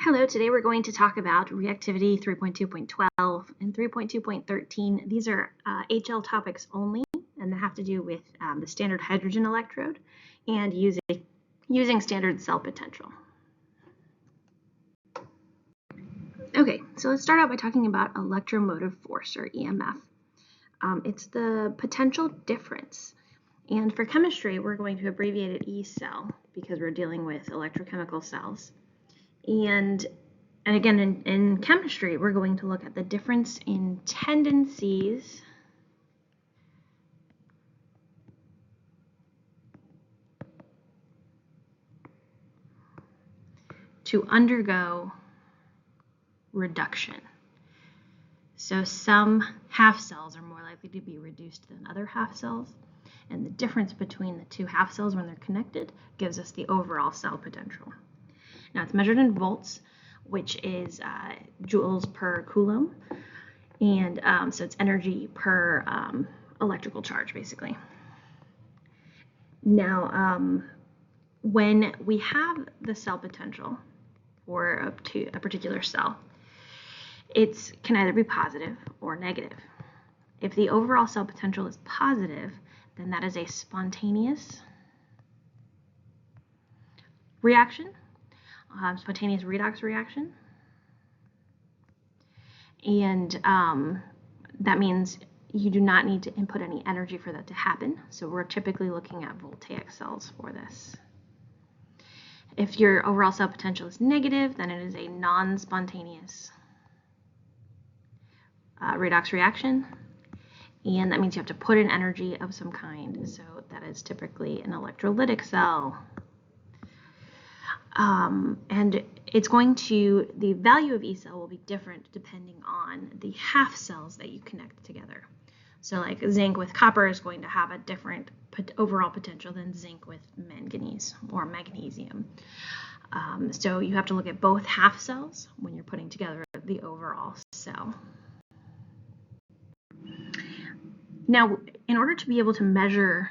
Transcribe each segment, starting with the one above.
Hello, today we're going to talk about Reactivity 3.2.12 and 3.2.13. These are HL topics only, and they have to do with the standard hydrogen electrode and using standard cell potential. Okay, so let's start out by talking about electromotive force, or EMF. It's the potential difference. And for chemistry, we're going to abbreviate it E cell because we're dealing with electrochemical cells. And again, in chemistry, we're going to look at the difference in tendencies to undergo reduction. So some half cells are more likely to be reduced than other half cells, and the difference between the two half cells when they're connected gives us the overall cell potential. Now it's measured in volts, which is joules per coulomb, and so it's energy per electrical charge, basically. Now, when we have the cell potential for a particular cell, it can either be positive or negative. If the overall cell potential is positive, then that is a spontaneous reaction, spontaneous redox reaction. And that means you do not need to input any energy for that to happen. So we're typically looking at voltaic cells for this. If your overall cell potential is negative, then it is a non-spontaneous redox reaction. And that means you have to put in energy of some kind. So that is typically an electrolytic cell. And it's going to, the value of E cell will be different depending on the half cells that you connect together. So like zinc with copper is going to have a different overall potential than zinc with manganese or magnesium. So you have to look at both half cells when you're putting together the overall cell. Now, in order to be able to measure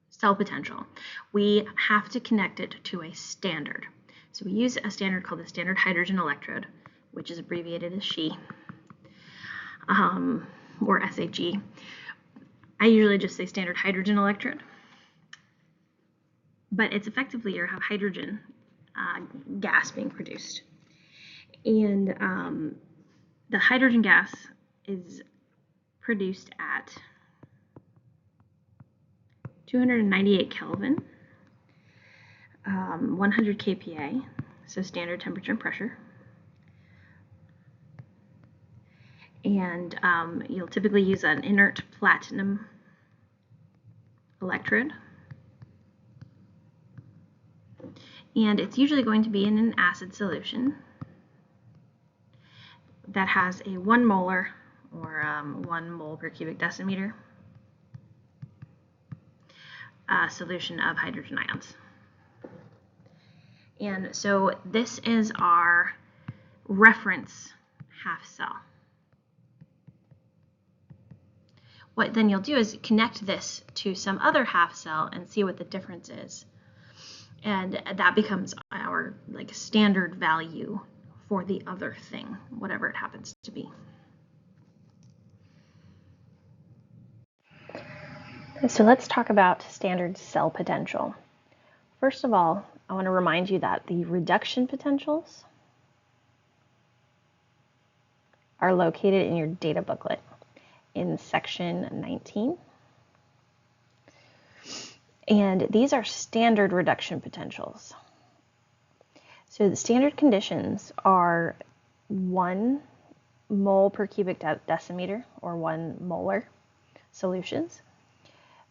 cell potential, we have to connect it to a standard. So we use a standard called the standard hydrogen electrode, which is abbreviated as SHE, or SHE. I usually just say standard hydrogen electrode, but it's effectively you have hydrogen gas being produced. And the hydrogen gas is produced at 298 Kelvin, 100 kPa, so standard temperature and pressure. And you'll typically use an inert platinum electrode. And it's usually going to be in an acid solution that has a 1 molar or 1 mole per cubic decimeter solution of hydrogen ions. And so this is our reference half cell. What then you'll do is connect this to some other half cell and see what the difference is. And that becomes our standard value for the other thing, whatever it happens to be. So let's talk about standard cell potential. First of all, I want to remind you that the reduction potentials are located in your data booklet in section 19. And these are standard reduction potentials. So the standard conditions are 1 mole per cubic decimeter, or 1 molar solutions,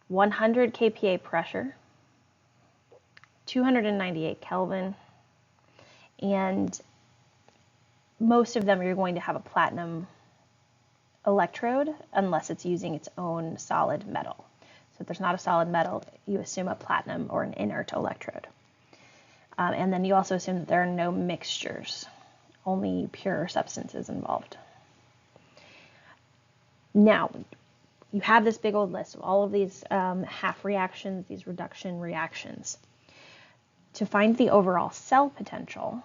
100 kPa pressure, 298 Kelvin, and most of them you're going to have a platinum electrode unless it's using its own solid metal. So if there's not a solid metal, you assume a platinum or an inert electrode. And then you also assume that there are no mixtures, only pure substances involved. Now, you have this big old list of all of these half reactions, these reduction reactions. To find the overall cell potential,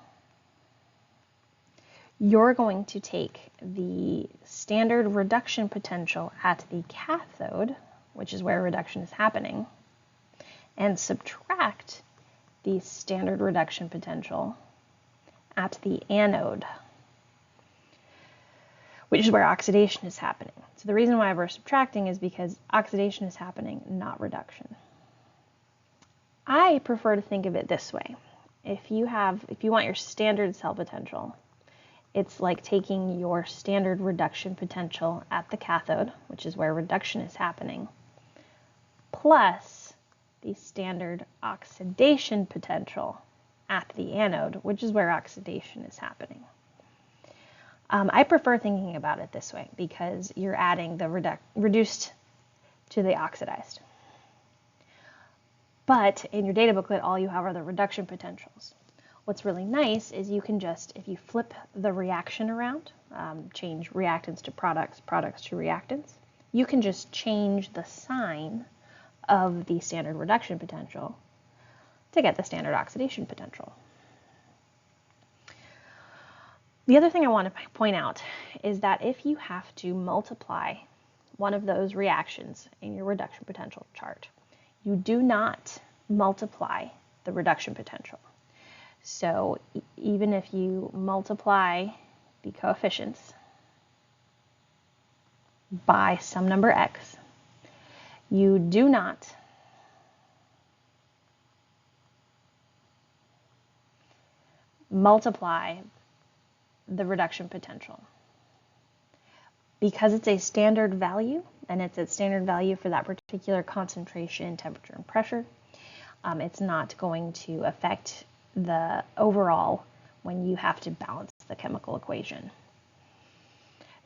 you're going to take the standard reduction potential at the cathode, which is where reduction is happening, and subtract the standard reduction potential at the anode, which is where oxidation is happening. So the reason why we're subtracting is because oxidation is happening, not reduction. I prefer to think of it this way. If you want your standard cell potential, it's like taking your standard reduction potential at the cathode, which is where reduction is happening, plus the standard oxidation potential at the anode, which is where oxidation is happening. I prefer thinking about it this way because you're adding the reduced to the oxidized. But in your data booklet, all you have are the reduction potentials. What's really nice is you can just, if you flip the reaction around, change reactants to products, products to reactants, you can just change the sign of the standard reduction potential to get the standard oxidation potential. The other thing I want to point out is that if you have to multiply one of those reactions in your reduction potential chart, you do not multiply the reduction potential. So even if you multiply the coefficients by some number x, you do not multiply the reduction potential. Because it's a standard value, and it's a standard value for that particular concentration, temperature, and pressure, it's not going to affect the overall when you have to balance the chemical equation.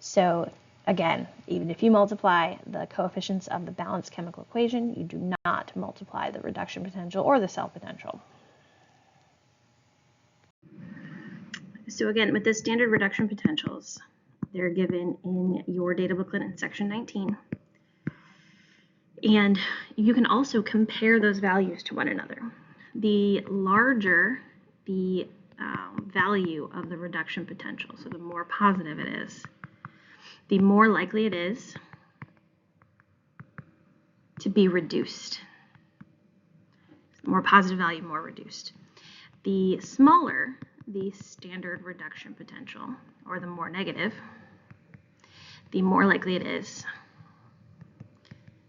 So again, even if you multiply the coefficients of the balanced chemical equation, you do not multiply the reduction potential or the cell potential. So again, with the standard reduction potentials, they're given in your data booklet in section 19. And you can also compare those values to one another. The larger the value of the reduction potential, so the more positive it is, the more likely it is to be reduced. The more positive value, more reduced. The smaller the standard reduction potential, or the more negative, the more likely it is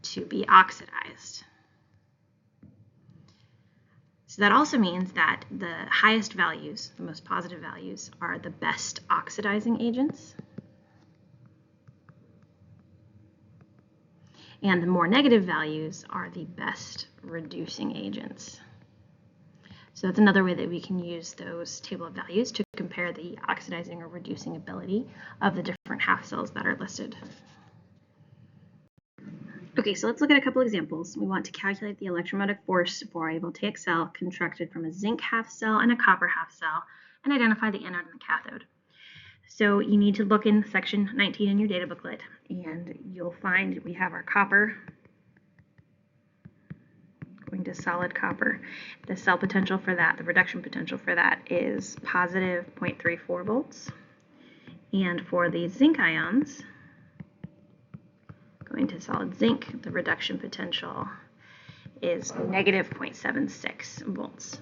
to be oxidized. So that also means that the highest values, the most positive values, are the best oxidizing agents. And the more negative values are the best reducing agents. So that's another way that we can use those table of values to compare the oxidizing or reducing ability of the different half cells that are listed. Okay, so let's look at a couple examples. We want to calculate the electromotive force for a voltaic cell constructed from a zinc half cell and a copper half cell, and identify the anode and the cathode. So you need to look in section 19 in your data booklet, and you'll find we have our copper going to solid copper. The cell potential for that, the reduction potential for that, is positive 0.34 volts. And for the zinc ions, going to solid zinc, the reduction potential is negative 0.76 volts.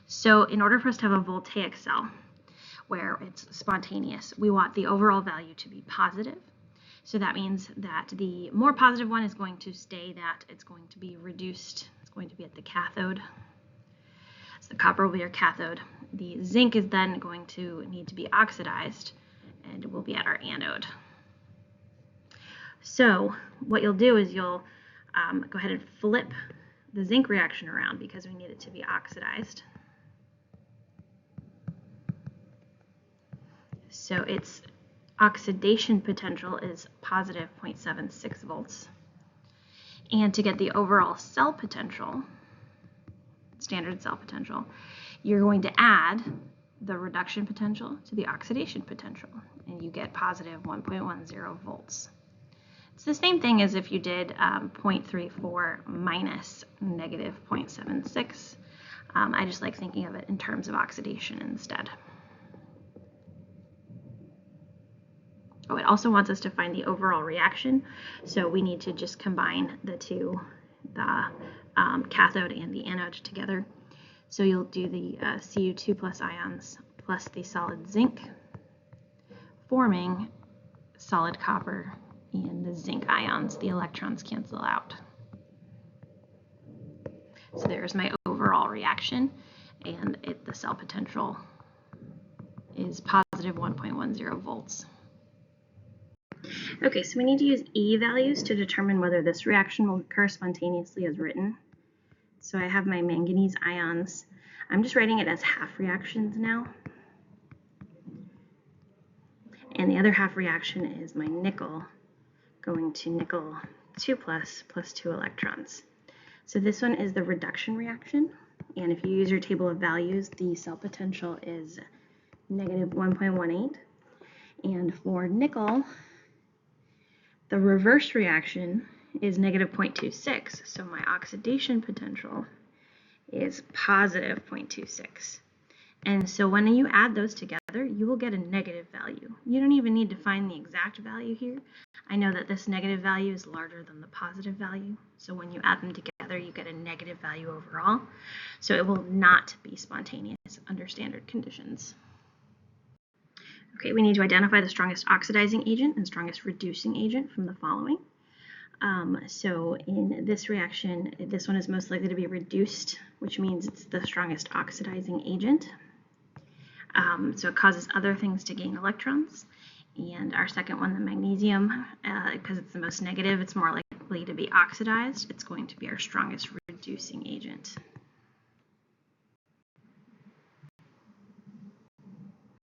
So in order for us to have a voltaic cell where it's spontaneous, we want the overall value to be positive. So that means that the more positive one is going to stay that it's going to be reduced. It's going to be at the cathode. So the copper will be our cathode. The zinc is then going to need to be oxidized and will be at our anode. So what you'll do is you'll go ahead and flip the zinc reaction around because we need it to be oxidized. So its oxidation potential is positive 0.76 volts. And to get the overall cell potential, standard cell potential, you're going to add the reduction potential to the oxidation potential, and you get positive 1.10 volts. It's the same thing as if you did 0.34 minus negative 0.76. I just like thinking of it in terms of oxidation instead. Oh, it also wants us to find the overall reaction, so we need to just combine the two, the cathode and the anode together. So you'll do the Cu2 plus ions plus the solid zinc, forming solid copper and the zinc ions. The electrons cancel out. So there's my overall reaction, and the cell potential is positive 1.10 volts. Okay, so we need to use E values to determine whether this reaction will occur spontaneously as written. So I have my manganese ions. I'm just writing it as half reactions now. And the other half reaction is my nickel going to nickel 2 plus 2 electrons. So this one is the reduction reaction. And if you use your table of values, the cell potential is negative 1.18. And for nickel, the reverse reaction is negative 0.26, so my oxidation potential is positive 0.26. And so when you add those together, you will get a negative value. You don't even need to find the exact value here. I know that this negative value is larger than the positive value, so when you add them together, you get a negative value overall. So it will not be spontaneous under standard conditions. Okay, we need to identify the strongest oxidizing agent and strongest reducing agent from the following. So in this reaction, this one is most likely to be reduced, which means it's the strongest oxidizing agent. So it causes other things to gain electrons. And our second one, the magnesium, because it's the most negative, it's more likely to be oxidized. It's going to be our strongest reducing agent.